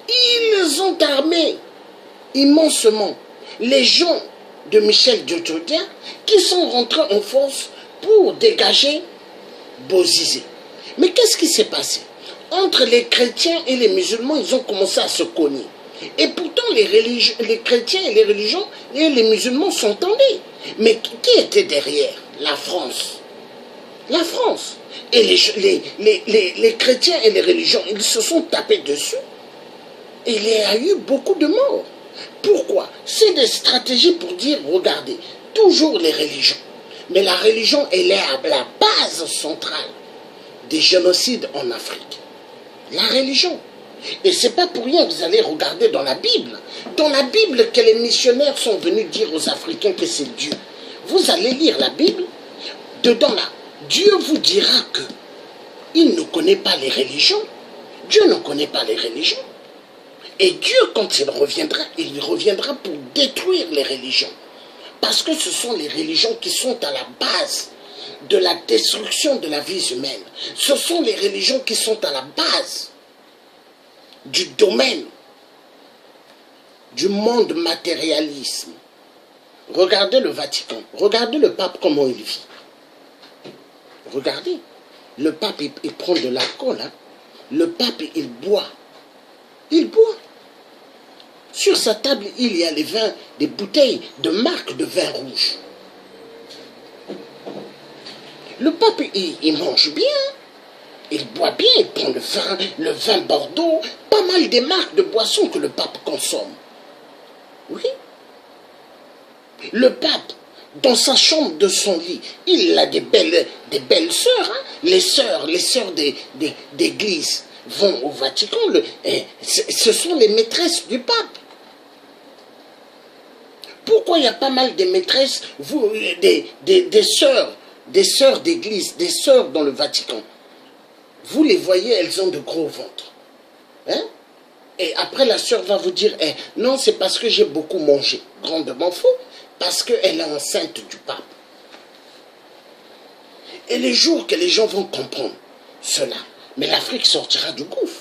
Ils ont armé immensement les gens de Michel Diotodia qui sont rentrés en force pour dégager Bozizé. Mais qu'est-ce qui s'est passé? Entre les chrétiens et les musulmans, ils ont commencé à se cogner. Et pourtant, les chrétiens et les religions et les musulmans s'entendaient. Mais qui était derrière? La France. La France. Et les chrétiens et les religions, ils se sont tapés dessus. Et il y a eu beaucoup de morts. Pourquoi? C'est des stratégies pour dire, regardez, toujours les religions. Mais la religion, elle est à la base centrale des génocides en Afrique. La religion. Et ce n'est pas pour rien que vous allez regarder dans la Bible. Dans la Bible que les missionnaires sont venus dire aux Africains que c'est Dieu. Vous allez lire la Bible. Dedans là, Dieu vous dira que il ne connaît pas les religions. Dieu ne connaît pas les religions. Et Dieu, quand il reviendra pour détruire les religions. Parce que ce sont les religions qui sont à la base de la destruction de la vie humaine. Ce sont les religions qui sont à la base du domaine du monde matérialisme. Regardez le Vatican, regardez le pape comment il vit. Regardez, le pape il prend de l'alcool, hein. Le pape il boit. Il boit. Sur sa table, il y a les vins, des bouteilles de marque de vin rouge. Le pape, il mange bien, il boit bien, il prend le vin Bordeaux, pas mal des marques de boissons que le pape consomme. Oui. Le pape, dans sa chambre de son lit, il a des belles sœurs, hein. Les sœurs d'église vont au Vatican, ce sont les maîtresses du pape. Pourquoi il y a pas mal de maîtresses, des sœurs d'église, des sœurs dans le Vatican? Vous les voyez, elles ont de gros ventres. Hein? Et après, la sœur va vous dire, non, c'est parce que j'ai beaucoup mangé. Grandement faux, parce qu'elle est enceinte du pape. Et les jours que les gens vont comprendre cela, mais l'Afrique sortira du gouffre.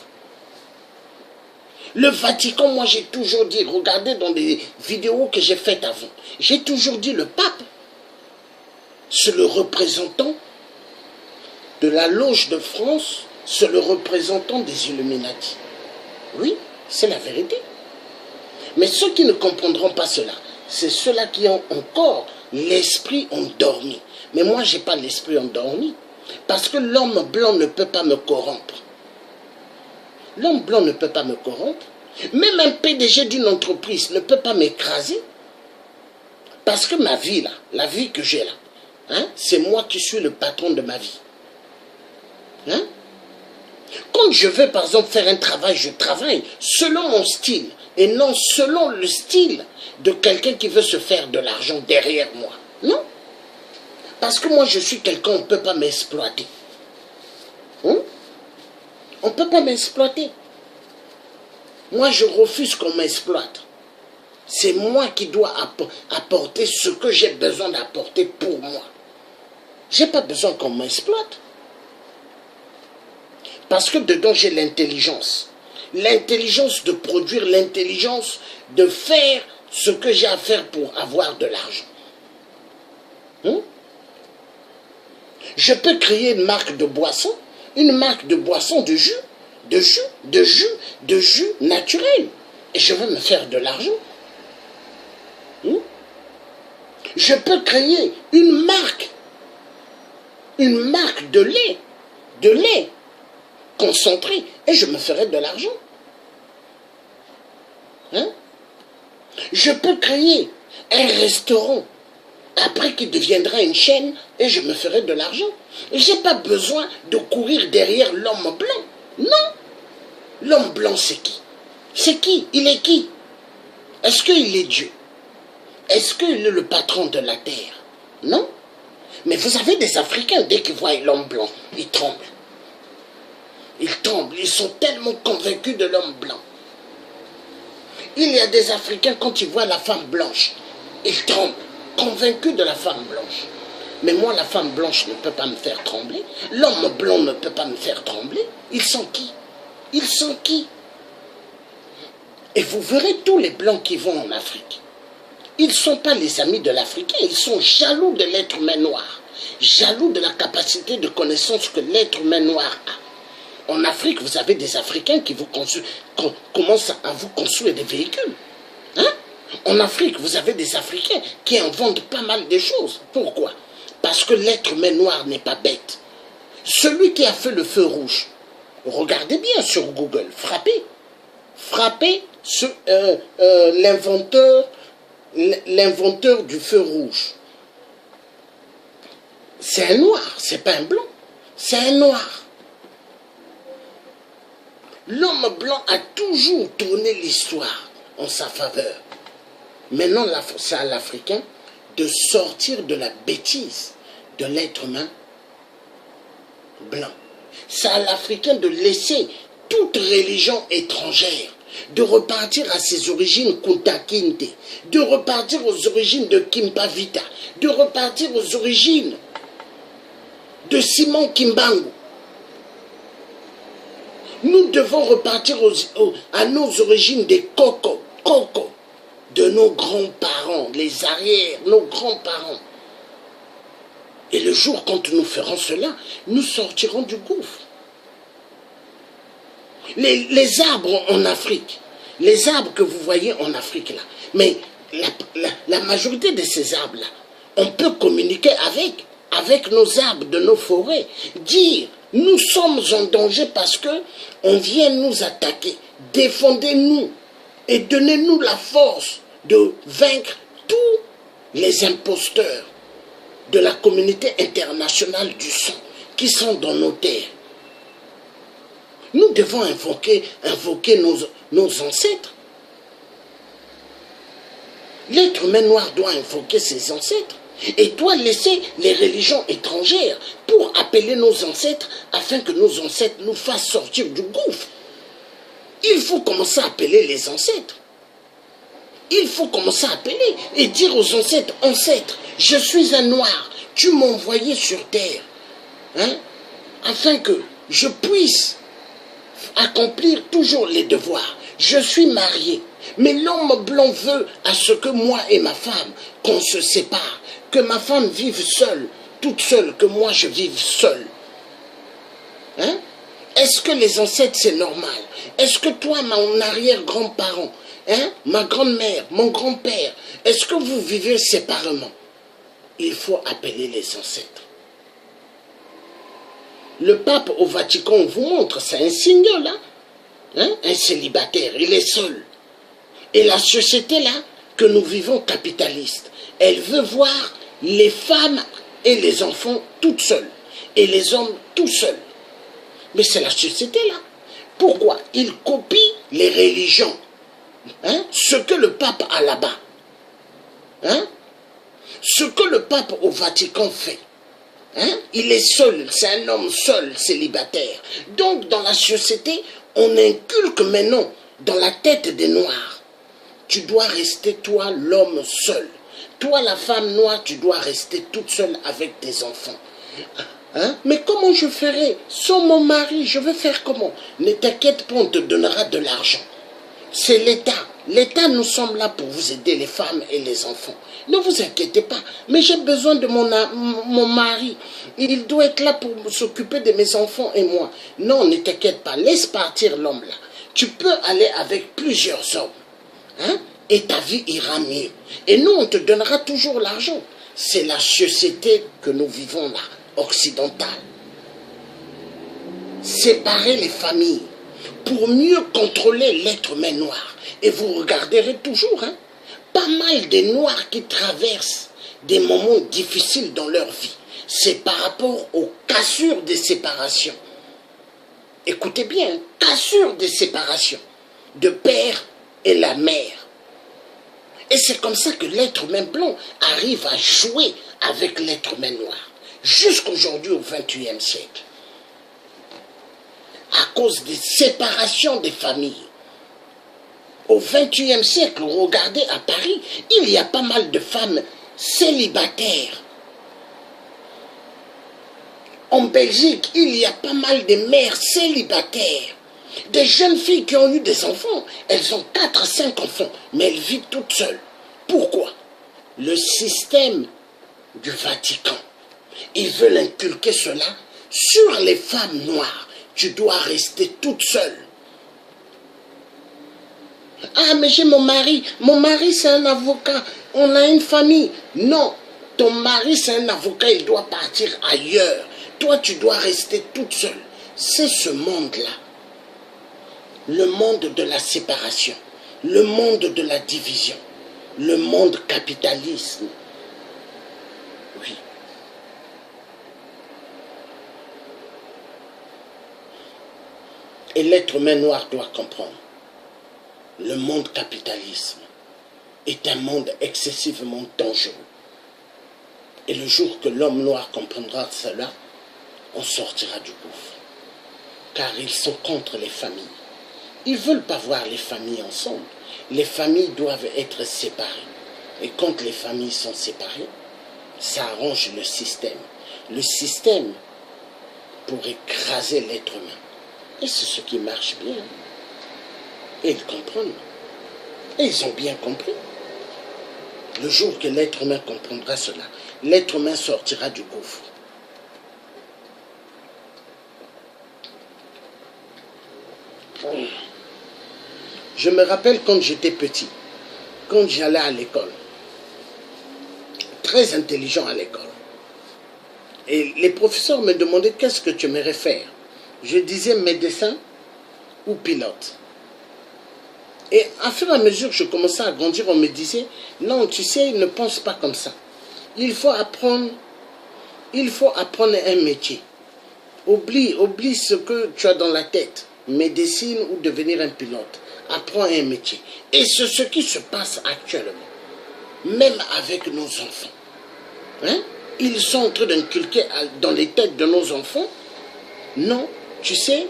Le Vatican, moi j'ai toujours dit, regardez dans les vidéos que j'ai faites avant, j'ai toujours dit le pape, c'est le représentant de la loge de France, c'est le représentant des Illuminati. Oui, c'est la vérité. Mais ceux qui ne comprendront pas cela, c'est ceux-là qui ont encore l'esprit endormi. Mais moi, je n'ai pas l'esprit endormi. Parce que l'homme blanc ne peut pas me corrompre. L'homme blanc ne peut pas me corrompre. Même un PDG d'une entreprise ne peut pas m'écraser. Parce que ma vie, là, la vie que j'ai là, hein, c'est moi qui suis le patron de ma vie. Hein? Quand je veux, par exemple, faire un travail, je travaille selon mon style et non selon le style de quelqu'un qui veut se faire de l'argent derrière moi. Non. Parce que moi, je suis quelqu'un, on ne peut pas m'exploiter. Hein? On ne peut pas m'exploiter. Moi, je refuse qu'on m'exploite. C'est moi qui dois apporter ce que j'ai besoin d'apporter pour moi. Je n'ai pas besoin qu'on m'exploite. Parce que dedans, j'ai l'intelligence. L'intelligence de produire, l'intelligence de faire ce que j'ai à faire pour avoir de l'argent. Hein? Je peux créer une marque de boisson de jus naturel. Et je veux me faire de l'argent. Hein? Je peux créer une marque de lait concentré, et je me ferai de l'argent. Hein? Je peux créer un restaurant, après qui deviendra une chaîne, et je me ferai de l'argent. Je n'ai pas besoin de courir derrière l'homme blanc. Non. L'homme blanc, c'est qui? C'est qui? Il est qui? Est-ce qu'il est Dieu? Est-ce qu'il est le patron de la terre? Non. Mais vous avez des Africains, dès qu'ils voient l'homme blanc, ils tremblent. Ils tremblent, ils sont tellement convaincus de l'homme blanc. Il y a des Africains, quand ils voient la femme blanche, ils tremblent, convaincus de la femme blanche. Mais moi, la femme blanche ne peut pas me faire trembler. L'homme blanc ne peut pas me faire trembler. Ils sont qui? Ils sont qui? Et vous verrez tous les Blancs qui vont en Afrique. Ils ne sont pas les amis de l'Africain, ils sont jaloux de l'être humain noir, jaloux de la capacité de connaissance que l'être humain noir a. En Afrique, vous avez des Africains qui commencent à vous construire des véhicules. Hein? En Afrique, vous avez des Africains qui inventent pas mal de choses. Pourquoi? Parce que l'être humain noir n'est pas bête. Celui qui a fait le feu rouge, regardez bien sur Google, frappez l'inventeur du feu rouge. C'est un noir, c'est pas un blanc, c'est un noir. L'homme blanc a toujours tourné l'histoire en sa faveur. Maintenant, c'est à l'Africain de sortir de la bêtise de l'être humain blanc. C'est à l'Africain de laisser toute religion étrangère, de repartir à ses origines Kunta Kinte, de repartir aux origines de Kimpa Vita, de repartir aux origines de Simon Kimbangu. Nous devons repartir à nos origines des Coco, de nos grands-parents, les arrières, nos grands-parents. Et le jour quand nous ferons cela, nous sortirons du gouffre. Les arbres en Afrique, les arbres que vous voyez en Afrique là, mais la majorité de ces arbres-là, on peut communiquer avec nos arbres de nos forêts, dire nous sommes en danger parce que on vient nous attaquer, défendez-nous et donnez-nous la force de vaincre tous les imposteurs de la communauté internationale du sang qui sont dans nos terres. Nous devons invoquer nos ancêtres. L'être humain noir doit invoquer ses ancêtres et doit laisser les religions étrangères pour appeler nos ancêtres afin que nos ancêtres nous fassent sortir du gouffre. Il faut commencer à appeler les ancêtres. Il faut commencer à appeler et dire aux ancêtres, ancêtres, je suis un noir, tu m'as envoyé sur terre, hein, afin que je puisse accomplir toujours les devoirs. Je suis marié, mais l'homme blanc veut à ce que moi et ma femme, qu'on se sépare, que ma femme vive seule, toute seule, que moi je vive seul. Hein? Est-ce que les ancêtres c'est normal? Est-ce que toi, mon arrière-grand-parent, hein, ma grand-mère, mon grand-père, est-ce que vous vivez séparément? Il faut appeler les ancêtres. Le pape au Vatican, on vous montre, c'est un single, là, hein, un célibataire, il est seul. Et la société là, que nous vivons capitaliste, elle veut voir les femmes et les enfants toutes seules, et les hommes tout seuls. Mais c'est la société là. Pourquoi? Il copie les religions. Hein? Ce que le pape a là-bas. Hein? Ce que le pape au Vatican fait. Hein? Il est seul, c'est un homme seul, célibataire. Donc dans la société, on inculque maintenant dans la tête des Noirs. Tu dois rester toi l'homme seul. Toi la femme noire, tu dois rester toute seule avec tes enfants. Hein? Mais comment je ferai? Sans mon mari, je vais faire comment? Ne t'inquiète pas, on te donnera de l'argent. C'est l'État. L'État, nous sommes là pour vous aider, les femmes et les enfants. Ne vous inquiétez pas. Mais j'ai besoin de mon mari. Il doit être là pour s'occuper de mes enfants et moi. Non, ne t'inquiète pas. Laisse partir l'homme là. Tu peux aller avec plusieurs hommes. Hein? Et ta vie ira mieux. Et nous, on te donnera toujours l'argent. C'est la société que nous vivons là, occidentale. Séparer les familles pour mieux contrôler l'être humain noir. Et vous regarderez toujours, hein, pas mal de Noirs qui traversent des moments difficiles dans leur vie. C'est par rapport aux cassures des séparations. Écoutez bien, cassures des séparations de père et la mère. Et c'est comme ça que l'être humain blanc arrive à jouer avec l'être humain noir. Jusqu'aujourd'hui au XXIe siècle. À cause des séparations des familles. Au XXIe siècle, regardez à Paris, il y a pas mal de femmes célibataires. En Belgique, il y a pas mal de mères célibataires. Des jeunes filles qui ont eu des enfants, elles ont 4, 5 enfants, mais elles vivent toutes seules. Pourquoi? Le système du Vatican, ils veulent inculquer cela sur les femmes noires. Tu dois rester toute seule. Ah, mais j'ai mon mari c'est un avocat, on a une famille. Non, ton mari c'est un avocat, il doit partir ailleurs. Toi, tu dois rester toute seule. C'est ce monde-là. Le monde de la séparation, le monde de la division, le monde capitalisme. Oui. Et l'être humain noir doit comprendre. Le monde capitalisme est un monde excessivement dangereux. Et le jour que l'homme noir comprendra cela, on sortira du gouffre. Car ils sont contre les familles. Ils ne veulent pas voir les familles ensemble. Les familles doivent être séparées. Et quand les familles sont séparées, ça arrange le système. Le système pour écraser l'être humain. Et c'est ce qui marche bien. Et ils comprennent. Et ils ont bien compris. Le jour que l'être humain comprendra cela, l'être humain sortira du gouffre. Je me rappelle quand j'étais petit, quand j'allais à l'école, très intelligent à l'école. Et les professeurs me demandaient qu'est-ce que tu aimerais faire. Je disais médecin ou pilote. Et à fur et à mesure que je commençais à grandir, on me disait, non, tu sais, ne pense pas comme ça. Il faut apprendre un métier. Oublie ce que tu as dans la tête, médecine ou devenir un pilote. Apprends un métier. Et c'est ce qui se passe actuellement, même avec nos enfants. Hein? Ils sont en train d'inculquer dans les têtes de nos enfants, non, tu sais,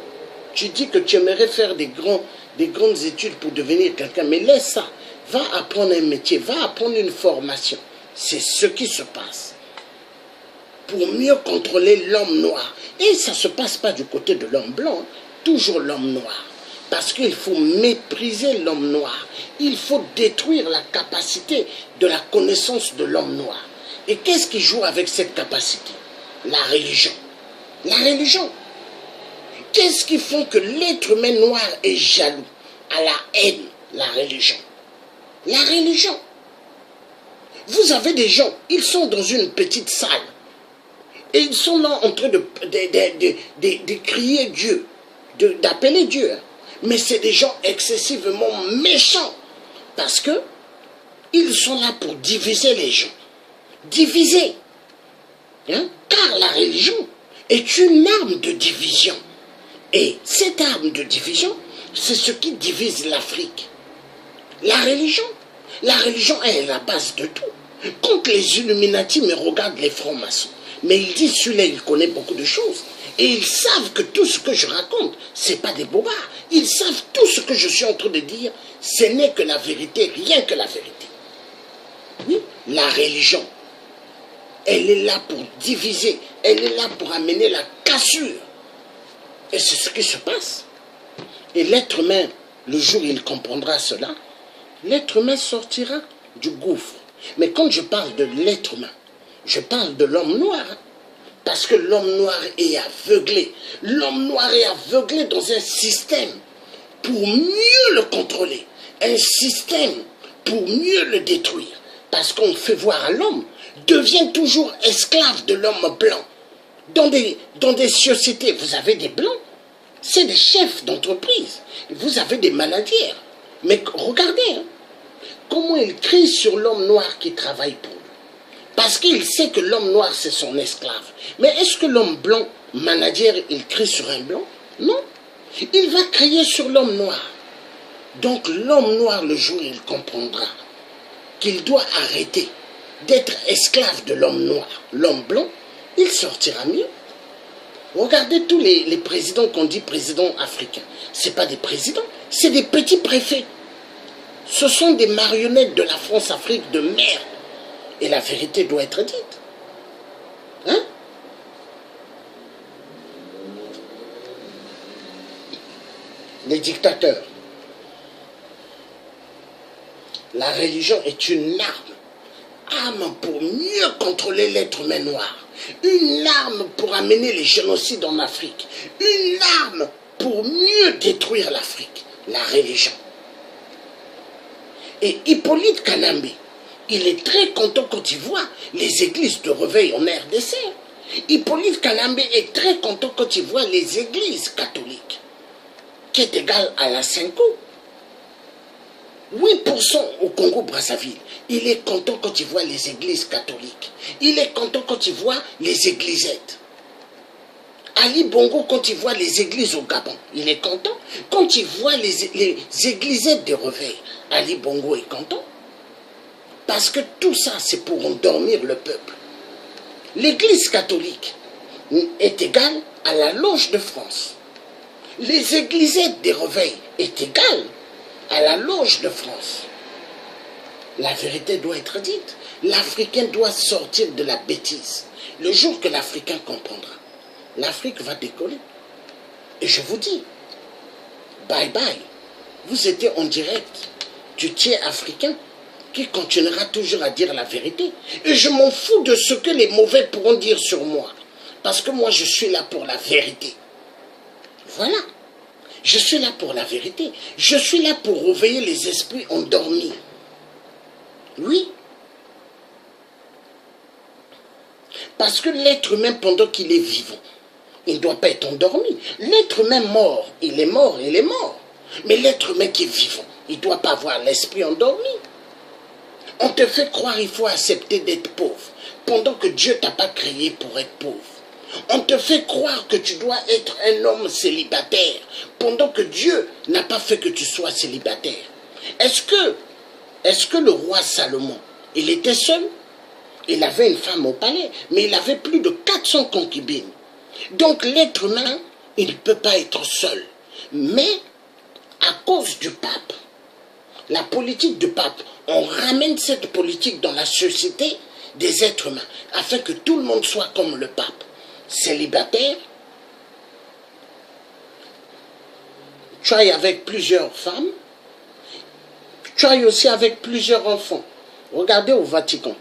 tu dis que tu aimerais faire des grandes études pour devenir quelqu'un, mais laisse ça, va apprendre un métier, va apprendre une formation. C'est ce qui se passe. Pour mieux contrôler l'homme noir. Et ça ne se passe pas du côté de l'homme blanc, toujours l'homme noir. Parce qu'il faut mépriser l'homme noir. Il faut détruire la capacité de la connaissance de l'homme noir. Et qu'est-ce qui joue avec cette capacité? La religion. La religion. Qu'est-ce qui fait que l'être humain noir est jaloux, à la haine? La religion. La religion. Vous avez des gens, ils sont dans une petite salle. Et ils sont là en train de crier Dieu, d'appeler Dieu. Mais c'est des gens excessivement méchants. Parce que ils sont là pour diviser les gens. Diviser. Hein? Car la religion est une arme de division. Et cette arme de division, c'est ce qui divise l'Afrique. La religion est la base de tout. Quand les Illuminati me regardent les francs-maçons, mais ils disent celui-là, il connaît beaucoup de choses. Et ils savent que tout ce que je raconte, ce n'est pas des bobards. Ils savent tout ce que je suis en train de dire, ce n'est que la vérité, rien que la vérité. Oui, la religion, elle est là pour diviser, elle est là pour amener la cassure. Et c'est ce qui se passe. Et l'être humain, le jour où il comprendra cela, l'être humain sortira du gouffre. Mais quand je parle de l'être humain, je parle de l'homme noir. Parce que l'homme noir est aveuglé. L'homme noir est aveuglé dans un système pour mieux le contrôler. Un système pour mieux le détruire. Parce qu'on fait voir à l'homme, devient toujours esclave de l'homme blanc. Dans des sociétés, vous avez des blancs. C'est des chefs d'entreprise. Vous avez des managers. Mais regardez, hein, comment il crie sur l'homme noir qui travaille pour lui. Parce qu'il sait que l'homme noir, c'est son esclave. Mais est-ce que l'homme blanc, manager, il crie sur un blanc? Non. Il va crier sur l'homme noir. Donc l'homme noir, le jour où il comprendra qu'il doit arrêter d'être esclave de l'homme noir, l'homme blanc, il sortira mieux. Regardez tous les présidents qu'on dit présidents africains. Ce n'est pas des présidents, c'est des petits préfets. Ce sont des marionnettes de la France-Afrique de merde. Et la vérité doit être dite. Hein? les dictateurs. La religion est une arme pour mieux contrôler l'être humain noir, une arme pour amener les génocides en Afrique, une arme pour mieux détruire l'Afrique, la religion. Et Hippolyte Kanambe, il est très content quand il voit les églises de réveil en RDC. Hippolyte Kanambe est très content quand il voit les églises catholiques, qui est égale à la 5 ans. 8% au Congo-Brazzaville. Il est content quand il voit les églises catholiques. Il est content quand il voit les églisettes. Ali Bongo, quand il voit les églises au Gabon, il est content. Quand il voit les églisettes de réveil, Ali Bongo est content. Parce que tout ça, c'est pour endormir le peuple. L'église catholique est égale à la loge de France. Les églisettes des réveils est égale à la loge de France. La vérité doit être dite. L'Africain doit sortir de la bêtise. Le jour que l'Africain comprendra, l'Afrique va décoller. Et je vous dis, bye bye. Vous étiez en direct du tiers africain qui continuera toujours à dire la vérité. Et je m'en fous de ce que les mauvais pourront dire sur moi. Parce que moi, je suis là pour la vérité. Voilà. Je suis là pour la vérité. Je suis là pour réveiller les esprits endormis. Oui. Parce que l'être humain, pendant qu'il est vivant, il ne doit pas être endormi. L'être humain mort, il est mort, il est mort. Mais l'être humain qui est vivant, il ne doit pas avoir l'esprit endormi. On te fait croire qu'il faut accepter d'être pauvre, pendant que Dieu ne t'a pas créé pour être pauvre. On te fait croire que tu dois être un homme célibataire, pendant que Dieu n'a pas fait que tu sois célibataire. Est-ce que le roi Salomon, il était seul? Il avait une femme au palais, mais il avait plus de 400 concubines. Donc l'être humain, il ne peut pas être seul. Mais à cause du pape, la politique du pape, on ramène cette politique dans la société des êtres humains, afin que tout le monde soit comme le pape. Célibataire, tu ailles avec plusieurs femmes, tu ailles aussi avec plusieurs enfants. Regardez au Vatican.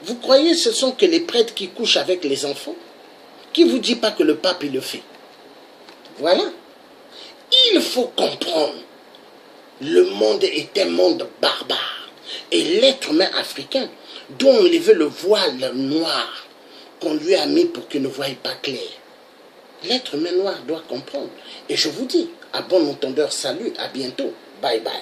Vous croyez que ce sont que les prêtres qui couchent avec les enfants? Qui ne vous dit pas que le pape il le fait? Voilà. Il faut comprendre. Le monde est un monde barbare. Et l'être humain africain doit enlever le voile noir qu'on lui a mis pour qu'il ne voie pas clair. L'être humain noir doit comprendre. Et je vous dis, à bon entendeur, salut, à bientôt. Bye bye.